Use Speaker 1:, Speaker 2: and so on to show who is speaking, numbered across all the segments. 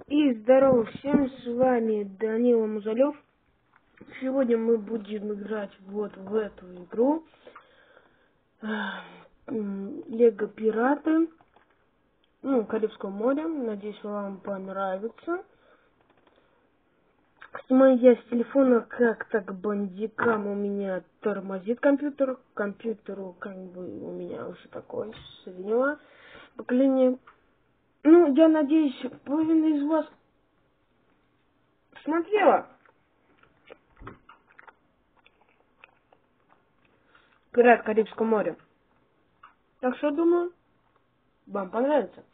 Speaker 1: И здорово всем, с вами Данила Музалев. Сегодня мы будем играть вот в эту игру. Лего Пираты. Карибского моря. Надеюсь, вам понравится. Снимаю я с телефона, как так бандикам у меня тормозит компьютер. Компьютеру как бы у меня уже такое среднего поколения. Я надеюсь, половина из вас смотрела «Пират Карибского моря». Так что, думаю, вам понравится.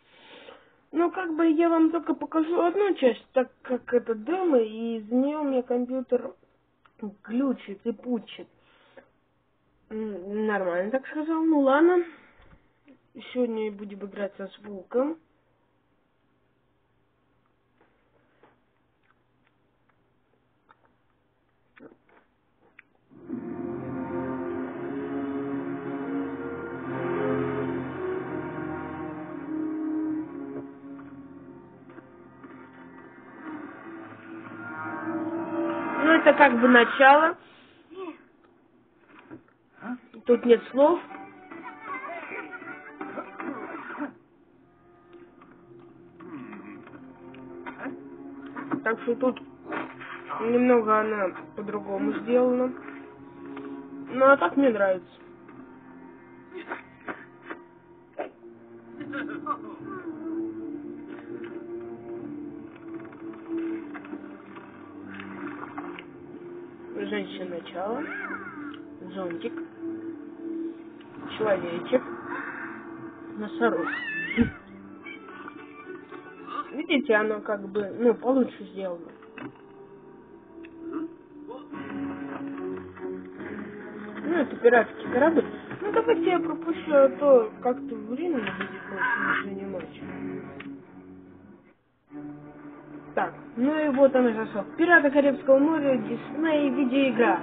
Speaker 1: Я вам только покажу одну часть, так как это демо, и из нее у меня компьютер глючит и пучит. Нормально, так сказал. Ну ладно. Сегодня будем играть со звуком. Это как бы начало. Тут нет слов. Так что тут немного она по-другому сделана. А так мне нравится. Женщина начало. Зонтик. Человечек. Носорог. Видите, оно как бы, получше сделано. Это пиратский корабль. Давайте я пропущу, а то как-то время будет больше не занимать. Так, и вот он и зашел. «Пираты Карибского моря», Дисней, видеоигра.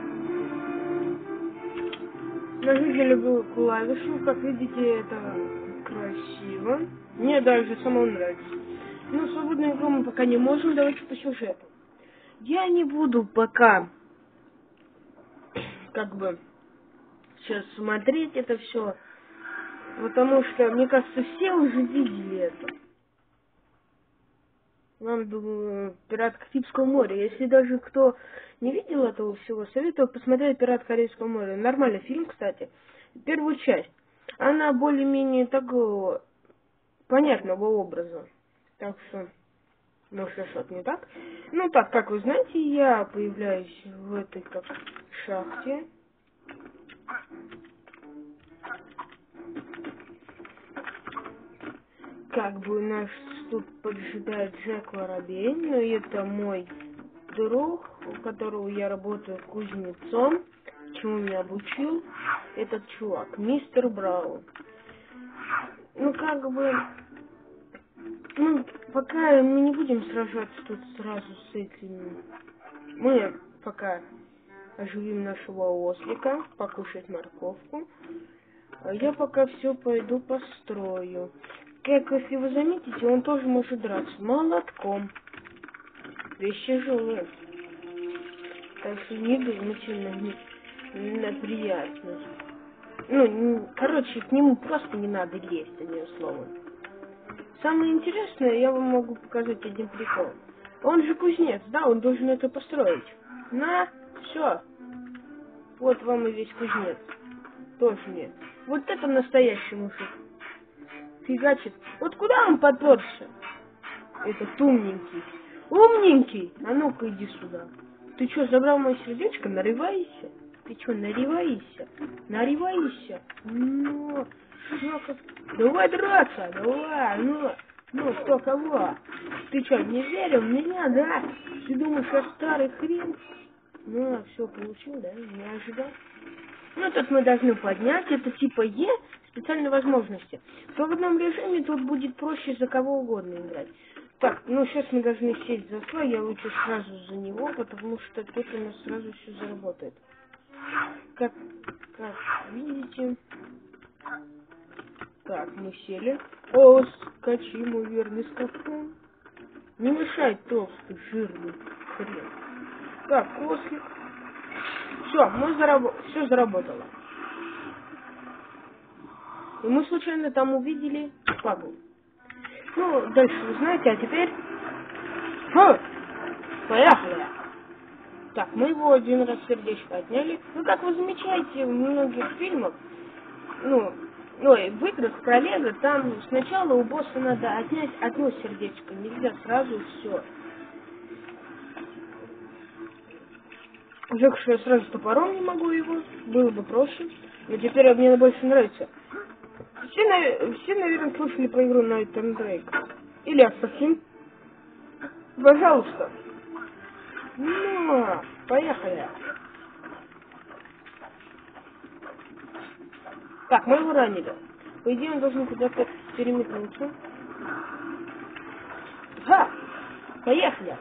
Speaker 1: Нажмите любую клавишу, как видите, это красиво. Мне даже самому нравится. Свободную игру мы пока не можем, давайте по сюжету. Я не буду пока, сейчас смотреть это все, потому что, мне кажется, все уже видели это. Вам, думаю, «Пират Карибского моря». Если даже кто не видел этого всего, советую посмотреть «Пират Карибского моря». Нормальный фильм, кстати. Первую часть. Она более-менее такого понятного образа. Так что, может, что-то не так. Как вы знаете, я появляюсь в этой шахте. Нас тут поджидает Джек Воробей, но это мой друг, у которого я работаю кузнецом, чему меня обучил этот чувак, мистер Браун. Пока мы не будем сражаться тут сразу с этими. Мы пока оживим нашего ослика, покушать морковку. А я пока все пойду построю. Если вы заметите, он тоже может драться молотком. Вещь тяжелая. Так что не думайте на приятность. К нему просто не надо лезть, одним словом. Самое интересное, я вам могу показать один прикол. Он же кузнец, да, он должен это построить. Все. Вот вам и весь кузнец. Тоже нет. Вот это настоящий мужик. Фигачит. Вот куда он поперся? Этот умненький. Умненький! А ну-ка иди сюда. Ты что, забрал мое сердечко? Нарывайся. Ты что, нарывайся? Нарывайся. Давай драться, давай, кто кого? Ты что, не верил в меня, да? Ты думаешь, я старый хрен? Все, получил, да? Не ожидал. Тут мы должны поднять, это типа специальные возможности. В свободном режиме тут будет проще за кого угодно играть. Так, сейчас мы должны сесть за свой, я лучше сразу за него, потому что тут у нас сразу все заработает. Как видите. Так, мы сели. О, скачи, мой верный скакун. Не мешай, толстый, жирный хрен. Так, ослик. Все, все заработало. И мы случайно там увидели шпагу. Ну, дальше вы знаете, а теперь... Поехали! Так, мы его один раз сердечко отняли. Ну, как вы замечаете, в многих фильмах, в играх про Лего, там сначала у босса надо отнять одно сердечко, нельзя сразу все. Жалко, что я сразу топором не могу его, было бы проще, но теперь мне больше нравится. Все, наверное, слышали про игру Nathan Drake. Или Assassin. Пожалуйста. Ну, поехали. Так, мы его ранили. По идее, он должен куда-то переметнуться. Поехали.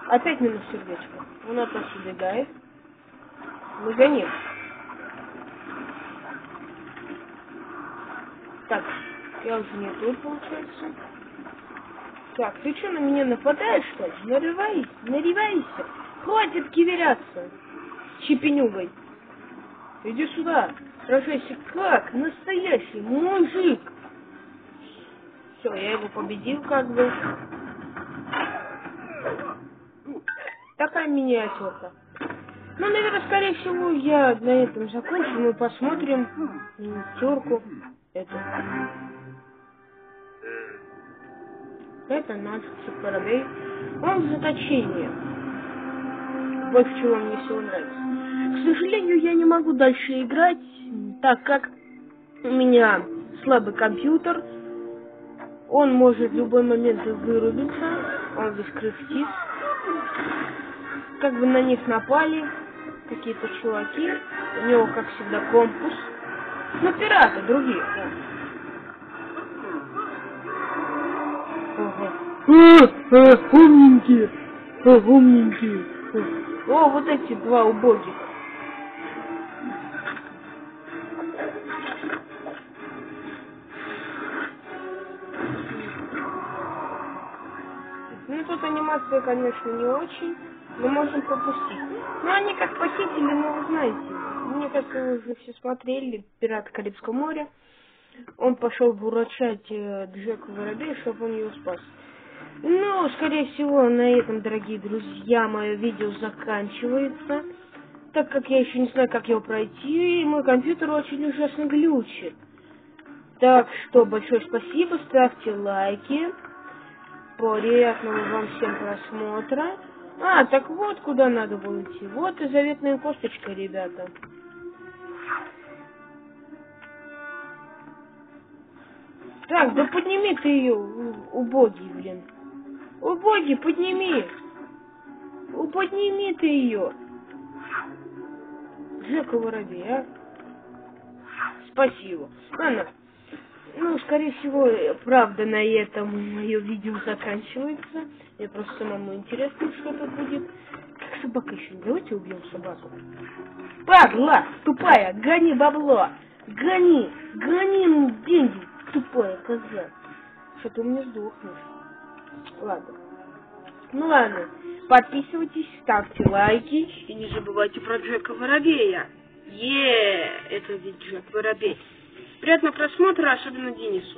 Speaker 1: Опять минус сердечко. Он от нас убегает. Мы за ним. Так, я уже не тут, получается. Так, ты что, на меня нападаешь, что ли? Нарывайся. Хватит киверяться. Чепенюгой. Иди сюда. Сражайся как настоящий мужик. Все, я его победил как бы. Такая миниатюрка. Ну, наверное, скорее всего, я на этом закончу. Мы посмотрим миниатюрку. Это наш супербей. Он в заточении. Вот чего мне всего нравится. К сожалению, я не могу дальше играть, так как у меня слабый компьютер. Он может в любой момент вырубиться. Он весь кряхтит. Как бы на них напали какие-то чуваки. У него, как всегда, компас. Ну, пираты, другие, да. Умненькие. О, вот эти два убогих. Ну, тут анимация, конечно, не очень, но можем пропустить. Ну, они как похитили, ну, вы знаете, мне как уже все смотрели, «Пираты Карибского моря». Он пошел выручать Джека Воробей, чтобы он его спас. Ну, скорее всего, на этом, дорогие друзья, мое видео заканчивается. Так как я еще не знаю, как его пройти, и мой компьютер очень ужасно глючит. Так что, большое спасибо, ставьте лайки. Приятного вам всем просмотра. Так вот, куда надо было идти. Вот и заветная косточка, ребята. Так, да подними ты ее, убогий, блин. Убогий, подними. Подними ты ее. Джека Воробей, а? Спасибо. Ладно. Ну, скорее всего, правда, на этом мое видео заканчивается. Мне просто самому интересно, что тут будет. Как собака еще? Давайте убьем собаку. Падла, тупая, гони бабло. Гони деньги, тупая коза. Что ты у меня сдохнешь. Ладно. Ну ладно. Подписывайтесь, ставьте лайки. И не забывайте про Джека Воробея. Это ведь Джек Воробей. Приятного просмотра, особенно Денису.